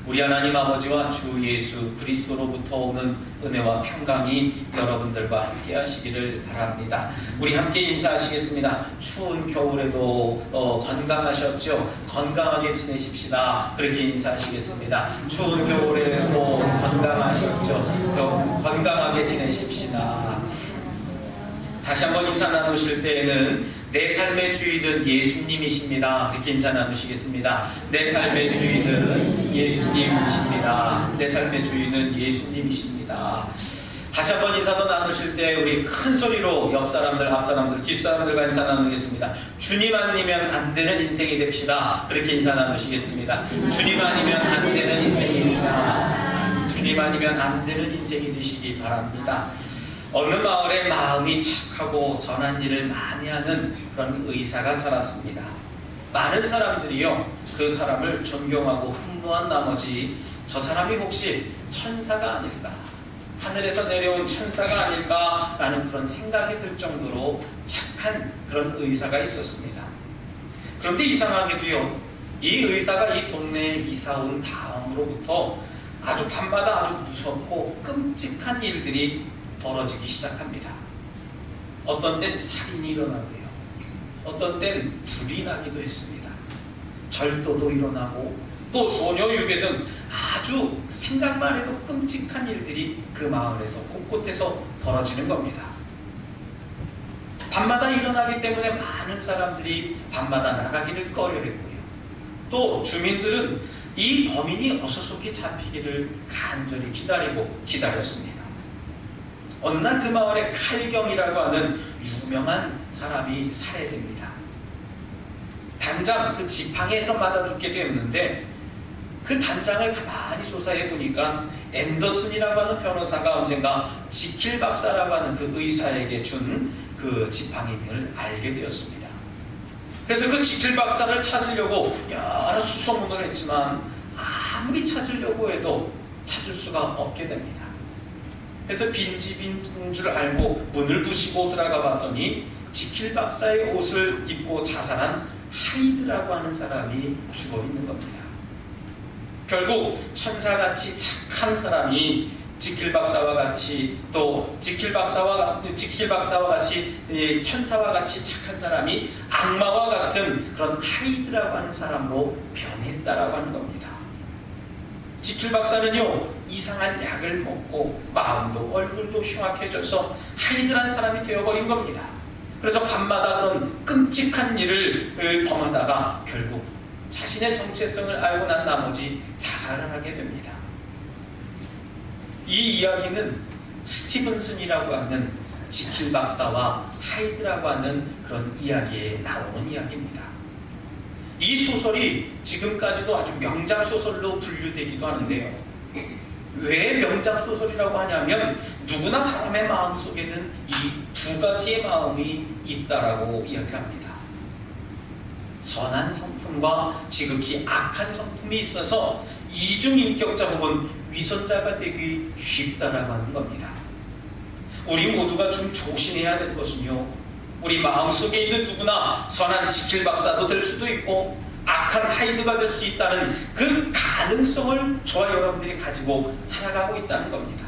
우리 하나님 아버지와 주 예수 그리스도로부터 오는 은혜와 평강이 여러분들과 함께 하시기를 바랍니다. 우리 함께 인사하시겠습니다. 추운 겨울에도 건강하셨죠? 건강하게 지내십시다. 그렇게 인사하시겠습니다. 추운 겨울에도 건강하셨죠? 건강하게 지내십시다. 다시 한번 인사 나누실 때에는 내 삶의 주인은 예수님이십니다. 이렇게 인사 나누시겠습니다. 내 삶의 주인은 예수님이십니다. 내 삶의 주인은 예수님이십니다. 다시 한번 인사 더 나누실 때 우리 큰 소리로 옆 사람들, 앞 사람들, 뒷 사람들과 인사 나누겠습니다. 주님 아니면 안 되는 인생이 됩시다. 그렇게 인사 나누시겠습니다. 주님 아니면 안 되는 인생입니다. 주님 아니면 안 되는 인생이 되시기 바랍니다. 어느 마을에 마음이 착하고 선한 일을 많이 하는 그런 의사가 살았습니다. 많은 사람들이요, 그 사람을 존경하고 흠모한 나머지 저 사람이 혹시 천사가 아닐까, 하늘에서 내려온 천사가 아닐까라는 그런 생각이 들 정도로 착한 그런 의사가 있었습니다. 그런데 이상하게도요, 이 의사가 이 동네에 이사 온 다음으로부터 아주 밤마다 아주 무섭고 끔찍한 일들이 벌어지기 시작합니다. 어떤 땐 살인이 일어나고요, 어떤 땐 불이 나기도 했습니다. 절도도 일어나고 또 소녀유괴 등 아주 생각만 해도 끔찍한 일들이 그 마을에서 곳곳에서 벌어지는 겁니다. 밤마다 일어나기 때문에 많은 사람들이 밤마다 나가기를 꺼려했고요, 또 주민들은 이 범인이 어서 속히 잡히기를 간절히 기다렸습니다. 어느 날 그 마을에 칼경이라고 하는 유명한 사람이 살해됩니다. 단장 그 지팡이에서 맞아 죽게 되었는데, 그 단장을 가만히 조사해 보니까 앤더슨이라고 하는 변호사가 언젠가 지킬 박사라고 하는 그 의사에게 준 그 지팡이를 알게 되었습니다. 그래서 그 지킬 박사를 찾으려고 여러 수소문을 했지만 아무리 찾으려고 해도 찾을 수가 없게 됩니다. 그래서 빈집인 줄 알고 문을 부시고 들어가 봤더니 지킬 박사의 옷을 입고 자살한 하이드라고 하는 사람이 죽어 있는 겁니다. 결국 천사같이 착한 사람이 지킬 박사와 같이, 또 지킬 박사와 같이 천사와 같이 착한 사람이 악마와 같은 그런 하이드라고 하는 사람으로 변했다라고 하는 겁니다. 지킬 박사는요, 이상한 약을 먹고 마음도 얼굴도 흉악해져서 하이드란 사람이 되어버린 겁니다. 그래서 밤마다 그런 끔찍한 일을 범하다가 결국 자신의 정체성을 알고 난 나머지 자살을 하게 됩니다. 이 이야기는 스티븐슨이라고 하는 지킬 박사와 하이드라고 하는 그런 이야기에 나오는 이야기입니다. 이 소설이 지금까지도 아주 명작 소설로 분류되기도 하는데요, 왜 명작 소설이라고 하냐면 누구나 사람의 마음 속에는 이 두 가지의 마음이 있다라고 이야기를 합니다. 선한 성품과 지극히 악한 성품이 있어서 이중인격자 혹은 위선자가 되기 쉽다라고 하는 겁니다. 우리 모두가 좀 조심해야 될 것은요, 우리 마음속에 있는 누구나 선한 지킬 박사도 될 수도 있고 악한 하이드가 될 수 있다는 그 가능성을 저와 여러분들이 가지고 살아가고 있다는 겁니다.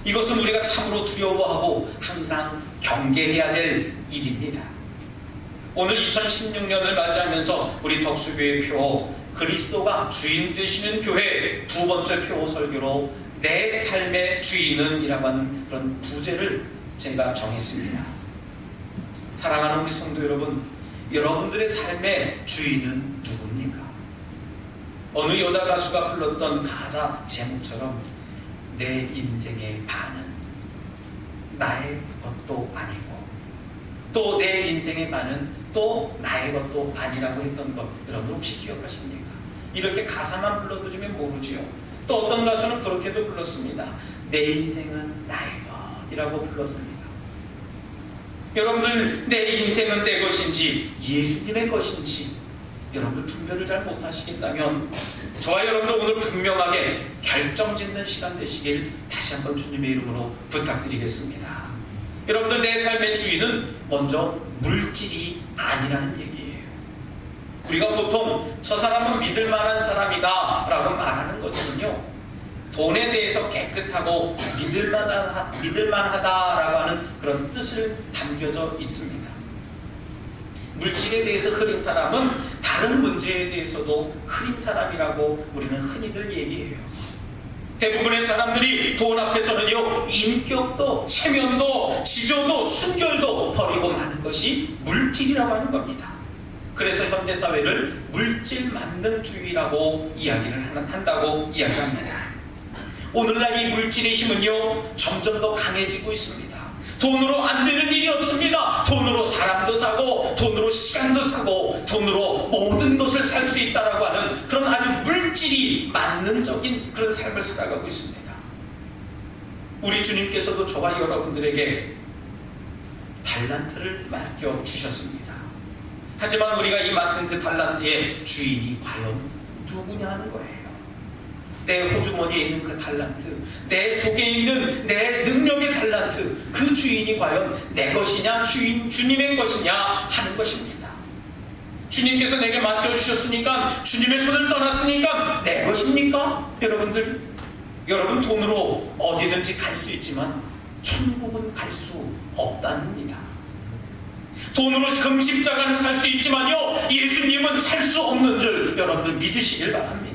이것은 우리가 참으로 두려워하고 항상 경계해야 될 일입니다. 오늘 2016년을 맞이하면서 우리 덕수교회 표 그리스도가 주인 되시는 교회 두 번째 표 설교로 내 삶의 주인은 이라고 하는 그런 부제를 제가 정했습니다. 사랑하는 우리 성도 여러분, 여러분들의 삶의 주인은 누굽니까? 어느 여자 가수가 불렀던 가사 제목처럼 내 인생의 반은 나의 것도 아니고 또 내 인생의 반은 또 나의 것도 아니라고 했던 것, 여러분 혹시 기억하십니까? 이렇게 가사만 불러드리면 모르지요. 또 어떤 가수는 그렇게도 불렀습니다. 내 인생은 나의 것이라고 불렀습니다. 여러분들, 내 인생은 내 것인지 예수님의 것인지 여러분들 분별을 잘 못하시겠다면 저와 여러분들 오늘 분명하게 결정짓는 시간 되시길 다시 한번 주님의 이름으로 부탁드리겠습니다. 여러분들, 내 삶의 주인은 먼저 물질이 아니라는 얘기예요. 우리가 보통 저 사람은 믿을 만한 사람이다 라고 돈에 대해서 깨끗하고 믿을만하다라고 하는 그런 뜻을 담겨져 있습니다. 물질에 대해서 흐린 사람은 다른 문제에 대해서도 흐린 사람이라고 우리는 흔히들 얘기해요. 대부분의 사람들이 돈 앞에서는요, 인격도 체면도 지조도 순결도 버리고 마는 것이 물질이라고 하는 겁니다. 그래서 현대사회를 물질 만능주의라고 이야기를 한다고 이야기합니다. 오늘날 이 물질의 힘은요, 점점 더 강해지고 있습니다. 돈으로 안 되는 일이 없습니다. 돈으로 사람도 사고 돈으로 시간도 사고 돈으로 모든 것을 살 수 있다라고 하는 그런 아주 물질이 만능적인 그런 삶을 살아가고 있습니다. 우리 주님께서도 저와 여러분들에게 달란트를 맡겨주셨습니다. 하지만 우리가 이 맡은 그 달란트의 주인이 과연 누구냐 하는 거예요. 내 호주머니에 있는 그 달란트, 내 속에 있는 내 능력의 달란트, 그 주인이 과연 내 것이냐 주님의 것이냐 하는 것입니다. 주님께서 내게 맡겨주셨으니까, 주님의 손을 떠났으니까 내 것입니까? 여러분 돈으로 어디든지 갈 수 있지만 천국은 갈 수 없답니다. 돈으로 금십자가는 살 수 있지만요, 예수님은 살 수 없는 줄 여러분들 믿으시길 바랍니다.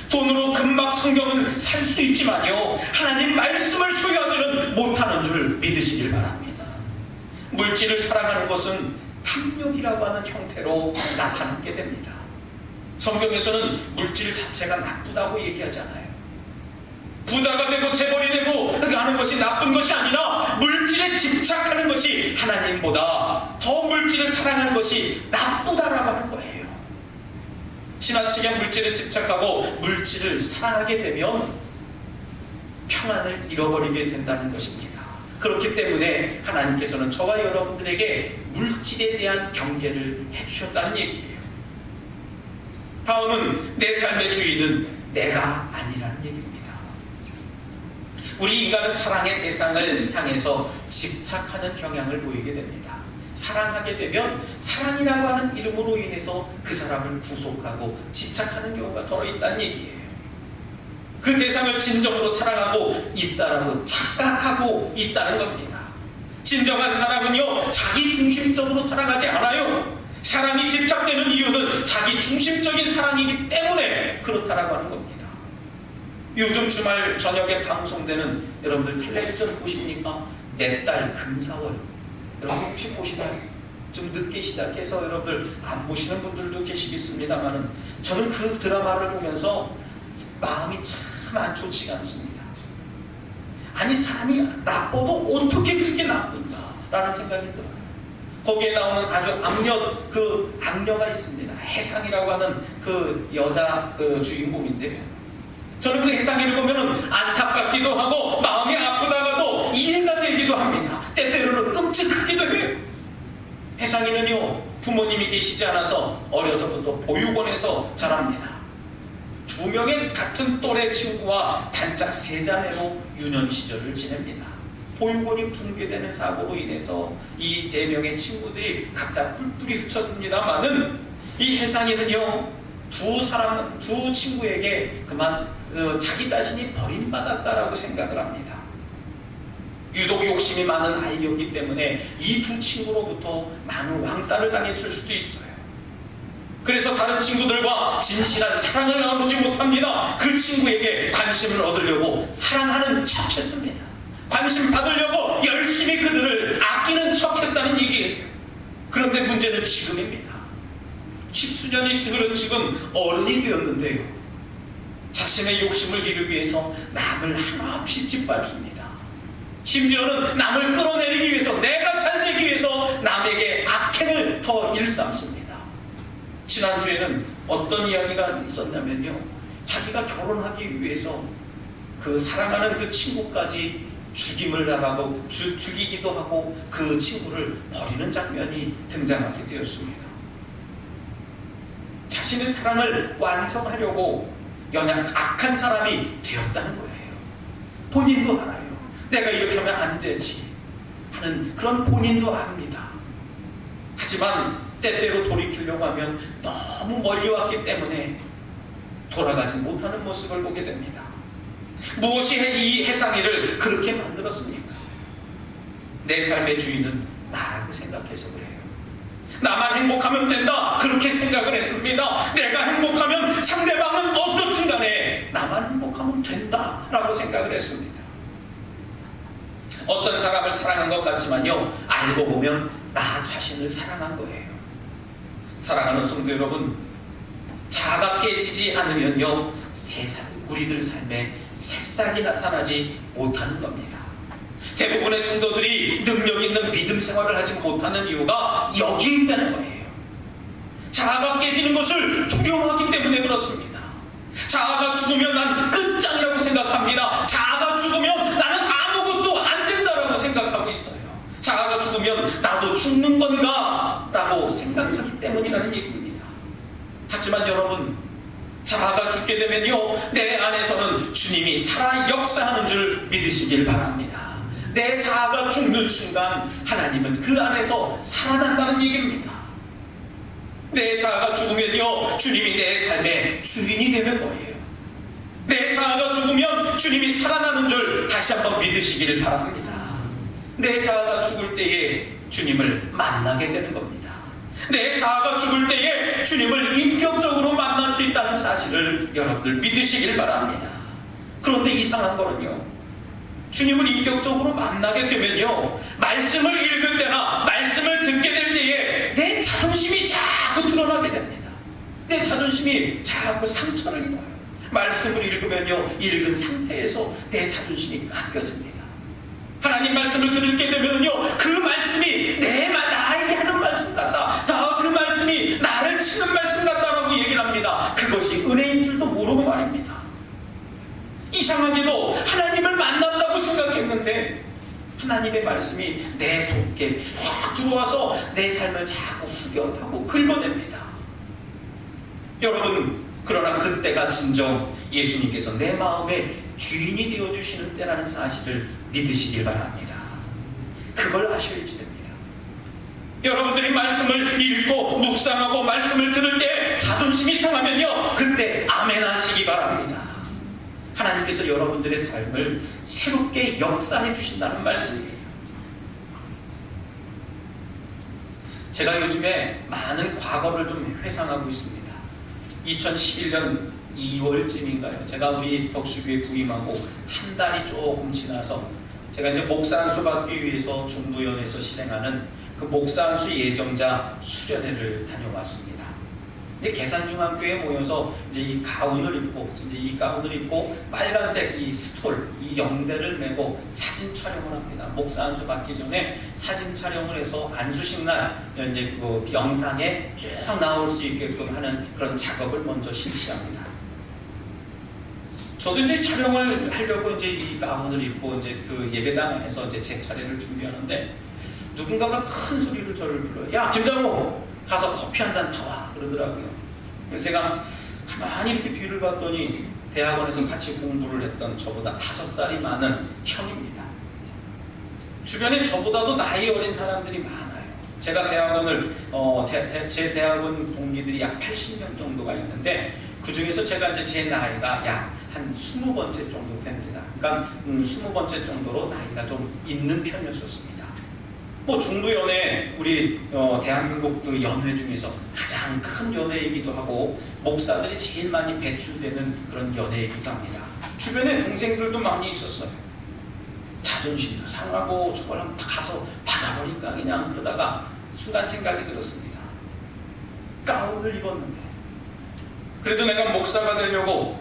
돈으로 금막 성경은 살 수 있지만요, 하나님 말씀을 소유하지는 못하는 줄 믿으시길 바랍니다. 물질을 사랑하는 것은 탐욕이라고 하는 형태로 나타나게 됩니다. 성경에서는 물질 자체가 나쁘다고 얘기하지 않아요. 부자가 되고 재벌이 되고 하는 것이 나쁜 것이 아니라 물질에 집착하는 것이 하나님보다 더 물질을 사랑하는 것이 나쁘다라고 하는 거예요. 지나치게 물질에 집착하고 물질을 사랑하게 되면 평안을 잃어버리게 된다는 것입니다. 그렇기 때문에 하나님께서는 저와 여러분들에게 물질에 대한 경계를 해주셨다는 얘기예요. 다음은 내 삶의 주인은 내가 아니라는 얘기입니다. 우리 인간은 사랑의 대상을 향해서 집착하는 경향을 보이게 됩니다. 사랑하게 되면 사랑이라고 하는 이름으로 인해서 그 사람을 구속하고 집착하는 경우가 더 있다는 얘기예요. 그 대상을 진정으로 사랑하고 있다라고 착각하고 있다는 겁니다. 진정한 사랑은요, 자기 중심적으로 사랑하지 않아요. 사랑이 집착되는 이유는 자기 중심적인 사랑이기 때문에 그렇다라고 하는 겁니다. 요즘 주말 저녁에 방송되는, 여러분들 텔레비전 보십니까? 내 딸 금사월. 여러분 혹시 보시나요? 좀 늦게 시작해서 여러분들 안 보시는 분들도 계시겠습니다만은, 저는 그 드라마를 보면서 마음이 참 안 좋지가 않습니다. 아니, 사람이 나빠도 어떻게 그렇게 나쁜가라는 생각이 들어요. 거기에 나오는 아주 악녀가 있습니다. 해상이라고 하는 그 여자 그 주인공인데, 저는 그 해상이를 보면은 안타깝기도 하고 마음이 아프다가도 이해가 되기도 합니다. 때때로는 끔찍하기도 해요. 해상이는요, 부모님이 계시지 않아서 어려서부터 보육원에서 자랍니다. 2명의 같은 또래 친구와 단짝 3자매로 유년 시절을 지냅니다. 보육원이 붕괴되는 사고로 인해서 이 3명의 친구들이 각자 뿔뿔이 흩어집니다만은, 이 해상이는요, 두 친구에게 그만 자기 자신이 버림받았다라고 생각을 합니다. 유독 욕심이 많은 아이였기 때문에 이 두 친구로부터 많은 왕따를 당했을 수도 있어요. 그래서 다른 친구들과 진실한 사랑을 나누지 못합니다. 그 친구에게 관심을 얻으려고 사랑하는 척했습니다. 관심 받으려고 열심히 그들을 아끼는 척했다는 얘기예요. 그런데 문제는 지금입니다. 10수년이 지금 어른이 되었는데요, 자신의 욕심을 이루기 위해서 남을 한없이 짓밟습니다. 심지어는 남을 끌어내리기 위해서, 내가 잘 되기 위해서 남에게 악행을 더 일삼습니다. 지난주에는 어떤 이야기가 있었냐면요, 자기가 결혼하기 위해서 그 사랑하는 그 친구까지 죽임을 당하고 죽이기도 하고 그 친구를 버리는 장면이 등장하게 되었습니다. 자신의 사랑을 완성하려고 연약 악한 사람이 되었다는 거예요. 본인도 알아요. 내가 이렇게 하면 안 되지 하는 그런 본인도 압니다. 하지만 때때로 돌이키려고 하면 너무 멀리 왔기 때문에 돌아가지 못하는 모습을 보게 됩니다. 무엇이 이 해상이를 그렇게 만들었습니까? 내 삶의 주인은 나라고 생각해서 그래요. 나만 행복하면 된다 그렇게 생각을 했습니다. 내가 행복하면 상대방은 어떻든 간에 나만 행복하면 된다라고 생각을 했습니다. 어떤 사람을 사랑한 것 같지만요, 알고 보면 나 자신을 사랑한 거예요. 사랑하는 성도 여러분, 자아가 깨지지 않으면요, 우리들 삶에 새싹이 나타나지 못하는 겁니다. 대부분의 성도들이 능력 있는 믿음 생활을 하지 못하는 이유가 여기에 있다는 거예요. 자아가 깨지는 것을 두려워하기 때문에 그렇습니다. 자아가 죽으면 난 끝장이라고 생각합니다. 자아가 죽으면 나는 아무것도 안 된다라고 생각하고 있어요. 자아가 죽으면 나도 죽는 건가? 라고 생각하기 때문이라는 얘기입니다. 하지만 여러분, 자아가 죽게 되면요, 내 안에서는 주님이 살아 역사하는 줄 믿으시길 바랍니다. 내 자아가 죽는 순간 하나님은 그 안에서 살아난다는 얘기입니다. 내 자아가 죽으면요, 주님이 내 삶의 주인이 되는 거예요. 내 자아가 죽으면 주님이 살아나는 줄 다시 한번 믿으시기를 바랍니다. 내 자아가 죽을 때에 주님을 만나게 되는 겁니다. 내 자아가 죽을 때에 주님을 인격적으로 만날 수 있다는 사실을 여러분들 믿으시길 바랍니다. 그런데 이상한 거는요, 주님을 인격적으로 만나게 되면요, 말씀을 읽을 때나 말씀을 듣게 될 때에 내 자존심이 자꾸 드러나게 됩니다. 내 자존심이 자꾸 상처를 입어요. 말씀을 읽으면요, 읽은 상태에서 내 자존심이 깎여집니다. 하나님 말씀을 들게 되면요, 그 말씀이 나에게 하는 말씀 같다, 그 말씀이 나를 치는 말씀 같다라고 얘기를 합니다. 그것이 은혜인 줄도 모르고 말입니다. 이상하게도 하나님을 만났다고 생각했는데 하나님의 말씀이 내 속에 쭉 들어와서 내 삶을 자꾸 후벼파고 긁어냅니다. 여러분, 그러나 그때가 진정 예수님께서 내 마음의 주인이 되어주시는 때라는 사실을 믿으시길 바랍니다. 그걸 아셔야지 됩니다. 여러분들이 말씀을 읽고 묵상하고 말씀을 들을 때 자존심이 상하면요, 그때 아멘 하시기 바랍니다. 하나님께서 여러분들의 삶을 새롭게 역사해 주신다는 말씀이에요. 제가 요즘에 많은 과거를 좀 회상하고 있습니다. 2011년 2월쯤인가요? 제가 우리 덕수교회 부임하고 한 달이 조금 지나서 제가 이제 목사안수 받기 위해서 중부연에서 실행하는 그 목사안수 예정자 수련회를 다녀왔습니다. 이제 계산중앙교회에 모여서 이제 이 가운을 입고 빨간색 이 스톨, 이 영대를 메고 사진 촬영을 합니다. 목사 안수 받기 전에 사진 촬영을 해서 안수식 날 이제 그 영상에 쭉 나올 수 있게끔 하는 그런 작업을 먼저 실시합니다. 저도 이제 촬영을 하려고 이제 이 가운을 입고 이제 그 예배당 안에서 이제 제 차례를 준비하는데 누군가가 큰 소리로 저를 불러요. 야, 김장호! 가서 커피 한 잔 타와 그러더라고요. 그래서 제가 가만히 이렇게 뒤를 봤더니 대학원에서 같이 공부를 했던 저보다 5살이 많은 형입니다. 주변에 저보다도 나이 어린 사람들이 많아요. 제가 대학원을 제 대학원 동기들이 약 80명 정도가 있는데 그 중에서 제가 이제 제 나이가 약 한 20번째 정도 됩니다. 그러니까 20번째 정도로 나이가 좀 있는 편이었었습니다. 뭐 중부연회 우리 대한민국 그 연회 중에서 가장 큰 연회이기도 하고 목사들이 제일 많이 배출되는 그런 연회이기도 합니다. 주변에 동생들도 많이 있었어요. 자존심도 상하고 저걸 한번 가서 받아버릴까 그냥 그러다가 순간 생각이 들었습니다. 가운을 입었는데 그래도 내가 목사가 되려고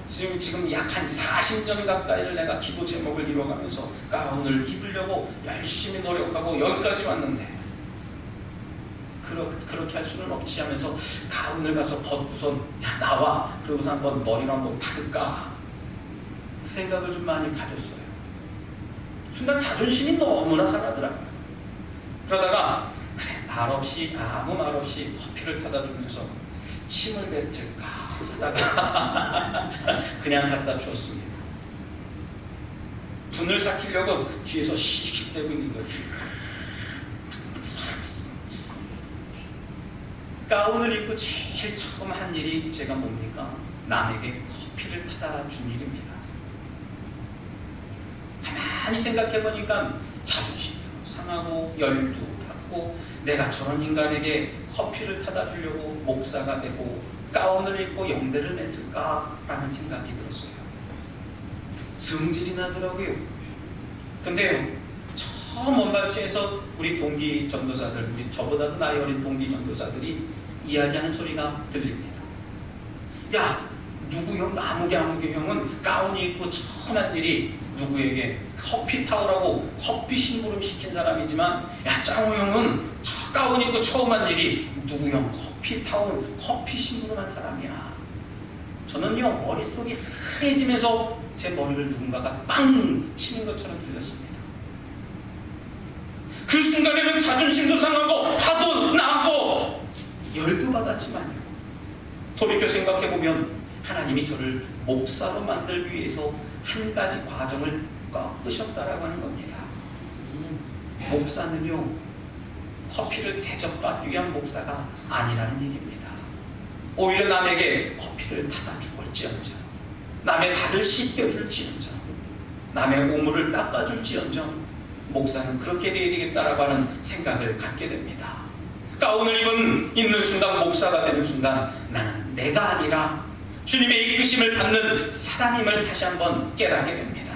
지금 약 한 40년 가까이를 내가 기도 제목을 이뤄가면서 가운을 입으려고 열심히 노력하고 여기까지 왔는데 그렇게 할 수는 없지 하면서 가운을 가서 벗고선 야 나와 그러고서 한번 머리를 한번 닫을까 그 생각을 좀 많이 가졌어요. 순간 자존심이 너무나 상하더라고요. 그러다가 그래 아무 말 없이 커피를 타다 주면서 침을 뱉을까 하다가 그냥 갖다 주었습니다. 분을 삭히려고 뒤에서 씩씩대고 있는 거죠. 가운을 입고 제일 처음 한 일이 제가 뭡니까? 남에게 커피를 타다 준 일입니다. 가만히 생각해 보니까 자존심도 상하고 열도 받고, 내가 저런 인간에게 커피를 타다 주려고 목사가 되고 가운을 입고 영대를 냈을까라는 생각이 들었어요. 성질이 나더라고요. 근데요, 저 먼 발치에서 우리 동기 전도사들, 우리 저보다도 나이 어린 동기 전도사들이 이야기하는 소리가 들립니다. 야, 누구 형, 아무개 형은 가운이 입고 처음 한 일이 누구에게 커피 타오라고 커피 심부름 시킨 사람이지만, 야, 짱우 형은 가운 입고 처음 한 일이 누구 형 커피 타올, 커피 심부름한 사람이야. 저는요, 머릿속이 하얘지면서 제 머리를 누군가가 빵 치는 것처럼 들렸습니다. 그 순간에는 자존심도 상하고 화도 나고 열도 받았지만요, 돌이켜 생각해보면 하나님이 저를 목사로 만들기 위해서 한 가지 과정을 꺾으셨다라고 하는 겁니다. 목사는요, 커피를 대접받기 위한 목사가 아니라는 얘기입니다. 오히려 남에게 커피를 타다 줄지언정, 남의 발을 씻겨줄지언정, 남의 오물을 닦아줄지언정, 목사는 그렇게 되어야 되겠다라고 하는 생각을 갖게 됩니다. 가운을 입는 순간, 목사가 되는 순간, 나는 내가 아니라 주님의 이끄심을 받는 사람임을 다시 한번 깨닫게 됩니다.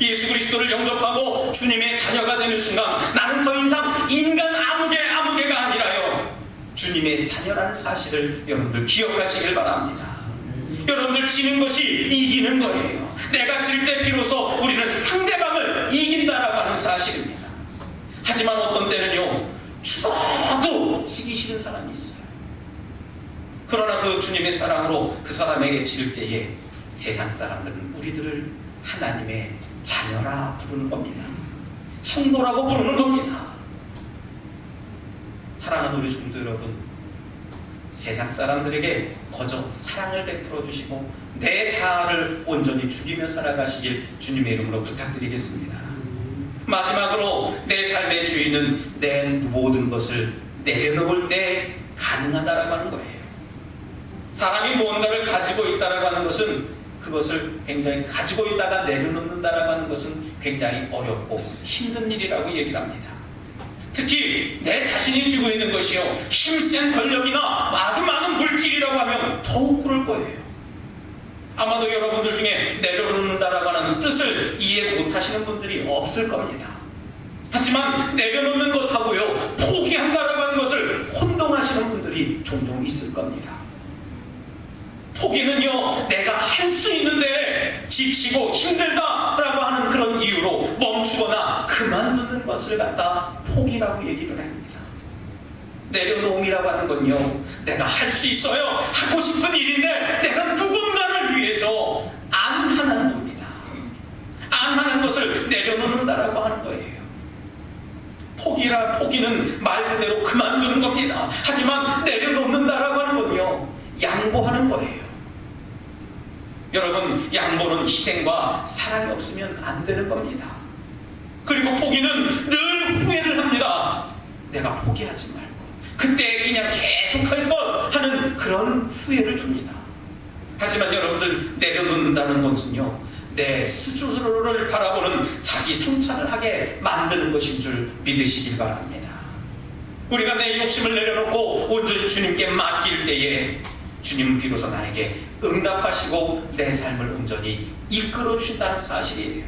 예수 그리스도를 영접하고 주님의 자녀가 되는 순간, 나는 더 이상 인간 아무개가 아니라요, 주님의 자녀라는 사실을 여러분들 기억하시길 바랍니다. 여러분들, 지는 것이 이기는 거예요. 내가 질 때 비로소 우리는 상대방을 이긴다라고 하는 사실입니다. 하지만 어떤 때는요, 죽어도 지기 싫은 사람이 있어요. 그러나 그 주님의 사랑으로 그 사람에게 질 때에 세상 사람들은 우리들을 하나님의 자녀라 부르는 겁니다. 성도라고 부르는 겁니다. 사랑하는 우리 성도 여러분, 세상 사람들에게 거저 사랑을 베풀어 주시고 내 자아를 온전히 죽이며 살아가시길 주님의 이름으로 부탁드리겠습니다. 마지막으로, 내 삶의 주인은 내 모든 것을 내려놓을 때 가능하다라고 하는 거예요. 사람이 무언가를 가지고 있다라고 하는 것은, 그것을 굉장히 가지고 있다가 내려놓는다라고 하는 것은 굉장히 어렵고 힘든 일이라고 얘기를 합니다. 특히 내 자신이 쥐고 있는 것이요, 힘센 권력이나 아주 많은 물질이라고 하면 더욱 그럴 거예요. 아마도 여러분들 중에 내려놓는다라고 하는 뜻을 이해 못하시는 분들이 없을 겁니다. 하지만 내려놓는 것하고요, 포기한다라고 하는 것을 혼동하시는 분들이 종종 있을 겁니다. 포기는요, 내가 할 수 있는데 지치고 힘들다라고 하는 그런 이유로 멈추거나 그만두는 것을 갖다 포기라고 얘기를 합니다. 내려놓음이라고 하는 건요, 내가 할 수 있어요, 하고 싶은 일인데 내가 누군가를 위해서 안 하는 겁니다. 안 하는 것을 내려놓는다라고 하는 거예요. 포기는 말 그대로 그만두는 겁니다. 하지만 내려놓는다라고 하는 건요, 양보하는 거예요. 여러분, 양보는 희생과 사랑이 없으면 안 되는 겁니다. 그리고 포기는 늘 후회를 합니다. 내가 포기하지 말고 그때 그냥 계속 할 것 하는 그런 후회를 줍니다. 하지만 여러분들, 내려놓는다는 것은요, 내 스스로를 바라보는 자기 성찰을 하게 만드는 것인 줄 믿으시길 바랍니다. 우리가 내 욕심을 내려놓고 온전히 주님께 맡길 때에 주님은 비로소 나에게 응답하시고 내 삶을 온전히 이끌어 주신다는 사실이에요.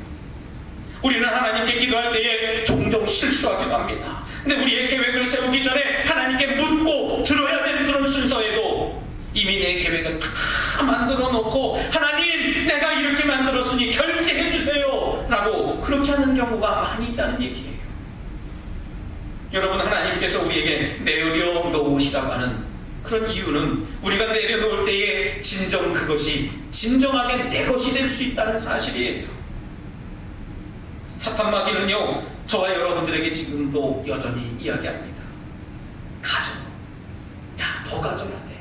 우리는 하나님께 기도할 때에 종종 실수하기도 합니다. 근데 우리의 계획을 세우기 전에 하나님께 묻고 들어야 되는 그런 순서에도 이미 내 계획을 다 만들어 놓고, 하나님, 내가 이렇게 만들었으니 결제해 주세요 라고 그렇게 하는 경우가 많이 있다는 얘기예요. 여러분, 하나님께서 우리에게 내려놓으시라고 하는 그런 이유는, 우리가 내려놓을 때에 진정 그것이 진정하게 내 것이 될 수 있다는 사실이에요. 사탄마귀는요, 저와 여러분들에게 지금도 여전히 이야기합니다. 가져. 야, 더 가져야 돼.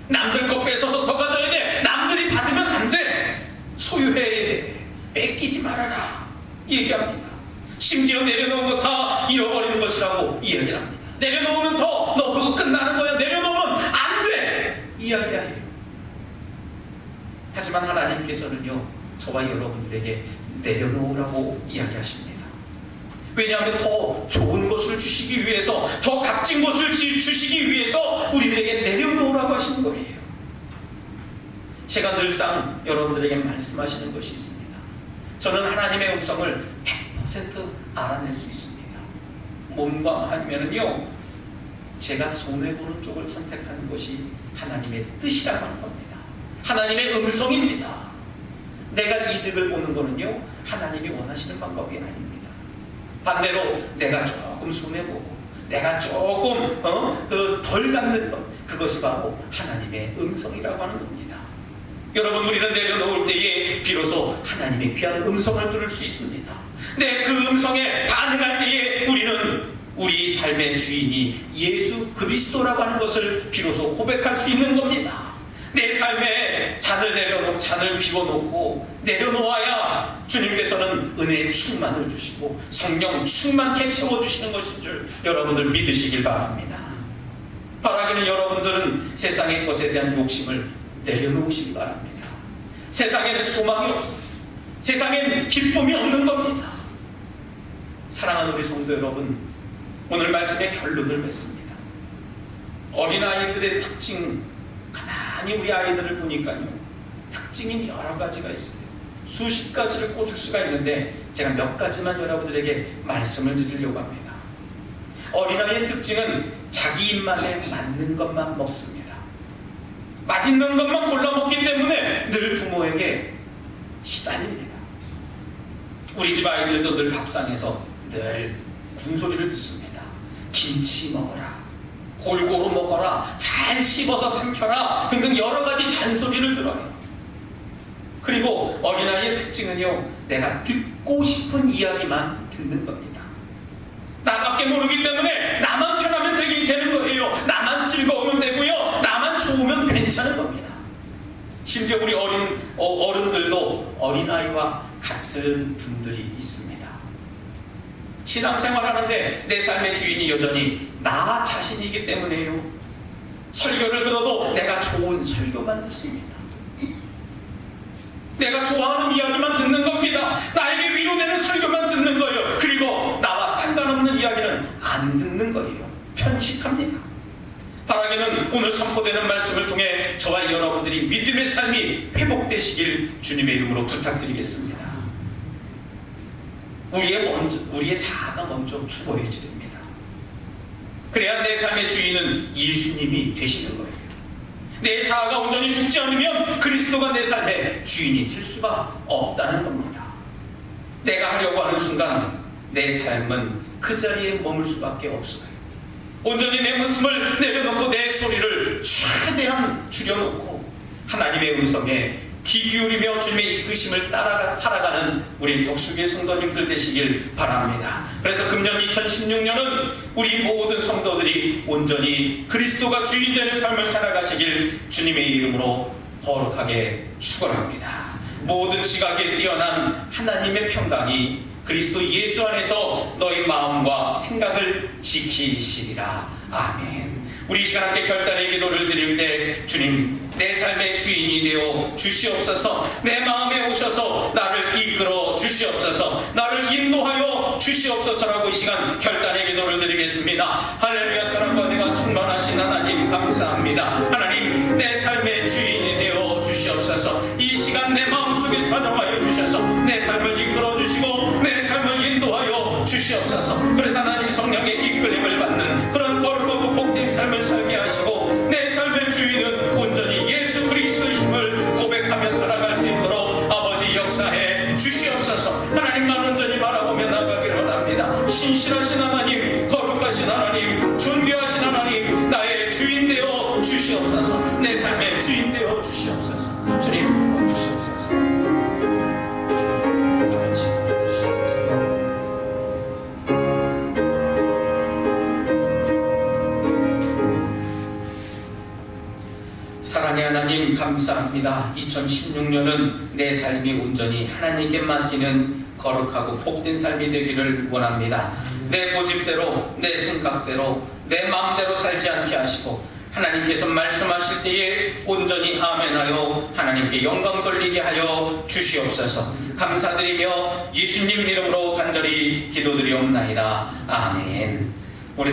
남들 거 뺏어서 더 가져야 돼. 남들이 받으면 안 돼. 소유해야 돼. 뺏기지 말아라. 얘기합니다. 심지어 내려놓은 거 다 잃어버리는 것이라고 이야기를 합니다. 내려놓으면 너 그거 끝나는 거야. 내려놓으면 안 돼. 이야기해요. 하지만 하나님께서는요, 저와 여러분들에게 내려놓으라고 이야기하십니다. 왜냐하면 더 좋은 것을 주시기 위해서, 더 값진 것을 주시기 위해서 우리들에게 내려놓으라고 하시는 거예요. 제가 늘상 여러분들에게 말씀하시는 것이 있습니다. 저는 하나님의 음성을 100% 알아낼 수 있습니다. 몸과 아니면은요, 제가 손해보는 쪽을 선택하는 것이 하나님의 뜻이라고 하는 겁니다. 하나님의 음성입니다. 내가 이득을 보는 거는요, 하나님이 원하시는 방법이 아닙니다. 반대로 내가 조금 손해보고 내가 조금 덜 갖는 것, 그것이 바로 하나님의 음성이라고 하는 겁니다. 여러분, 우리는 내려놓을 때에 비로소 하나님의 귀한 음성을 들을 수 있습니다. 네, 그 음성에 반응할 때에 우리는 우리 삶의 주인이 예수 그리스도라고 하는 것을 비로소 고백할 수 있는 겁니다. 내 삶에 잔을 비워놓고 내려놓아야 주님께서는 은혜의 충만을 주시고 성령 충만케 채워주시는 것인 줄 여러분들 믿으시길 바랍니다. 바라기는 여러분들은 세상의 것에 대한 욕심을 내려놓으시기 바랍니다. 세상에는 소망이 없어요. 세상에는 기쁨이 없는 겁니다. 사랑하는 우리 성도 여러분, 오늘 말씀의 결론을 맺습니다. 어린아이들의 특징, 가만히 우리 아이들을 보니까요, 특징이 여러 가지가 있어요. 수십 가지를 꽂을 수가 있는데 제가 몇 가지만 여러분들에게 말씀을 드리려고 합니다. 어린아이의 특징은 자기 입맛에 맞는 것만 먹습니다. 맛있는 것만 골라 먹기 때문에 늘 부모에게 시달립니다. 우리 집 아이들도 늘 밥상에서 늘 군소리를 듣습니다. 김치 먹어라, 골고루 먹어라, 잘 씹어서 삼켜라 등등 여러 가지 잔소리를 들어요. 그리고 어린아이의 특징은요, 내가 듣고 싶은 이야기만 듣는 겁니다. 나밖에 모르기 때문에 나만 편하면 되는 거예요. 나만 즐거우면 되고요, 나만 좋으면 괜찮은 겁니다. 심지어 우리 어른들도 어린아이와 같은 분들이 있습니다. 신앙생활하는데 내 삶의 주인이 여전히 나 자신이기 때문에요, 설교를 들어도 내가 좋은 설교만 듣습니다. 내가 좋아하는 이야기만 듣는 겁니다. 나에게 위로되는 설교만 듣는 거예요. 그리고 나와 상관없는 이야기는 안 듣는 거예요. 편식합니다. 바라기는 오늘 선포되는 말씀을 통해 저와 여러분들이 믿음의 삶이 회복되시길 주님의 이름으로 부탁드리겠습니다. 우리의 자아가 먼저 죽어야지 됩니다. 그래야 내 삶의 주인은 예수님이 되시는 거예요. 내 자아가 온전히 죽지 않으면 그리스도가 내 삶의 주인이 될 수가 없다는 겁니다. 내가 하려고 하는 순간 내 삶은 그 자리에 머물 수밖에 없어요. 온전히 내 모습을 내려놓고 내 소리를 최대한 줄여놓고 하나님의 음성에 귀 기울이며 주님의 이끄심을 따라 살아가는 우리 독수교회 성도님들 되시길 바랍니다. 그래서 금년 2016년은 우리 모든 성도들이 온전히 그리스도가 주인 되는 삶을 살아가시길 주님의 이름으로 거룩하게 축원합니다. 모든 지각에 뛰어난 하나님의 평강이 그리스도 예수 안에서 너희 마음과 생각을 지키시리라. 아멘. 우리 이 시간 함께 결단의 기도를 드릴 때, 주님, 내 삶의 주인이 되어 주시옵소서. 내 마음에 오셔서 나를 이끌어 주시옵소서. 나를 인도하여 주시옵소서라고 이 시간 결단의 기도를 드리겠습니다. 할렐루야. 사랑과 내가 충만하신 하나님 감사합니다. 하나님, 내 삶의 주인이 되어 주시옵소서. 이 시간 내 마음속에 찾아와여 주셔서 내 삶을 이끌어 주시고 내 삶을 인도하여 주시옵소서. 그래서 하나님 성령의 이끌림을 받는 그런 거룩하고 복된 삶을 살게 하시고 내 삶의 주인은 온전히 예수 그리스도이심을 고백하며 살아갈 수 있도록 아버지 역사해 주시옵소서. 하나님만 온전히 바라보며 나가기를 원합니다. 신실하신 하나님, 거룩하신 하나님, 존귀하신 하나님, 나의 주인 되어 주시옵소서. 내 삶의 주인 되어 주시옵소서. 주님 주시옵소서. 사랑의 하나님 감사합니다. 2016년은 내 삶이 온전히 하나님께 맡기는 거룩하고 복된 삶이 되기를 원합니다. 내 고집대로, 내 생각대로, 내 마음대로 살지 않게 하시고 하나님께서 말씀하실 때에 온전히 아멘하여 하나님께 영광 돌리게 하여 주시옵소서. 감사드리며 예수님 이름으로 간절히 기도드리옵나이다. 아멘.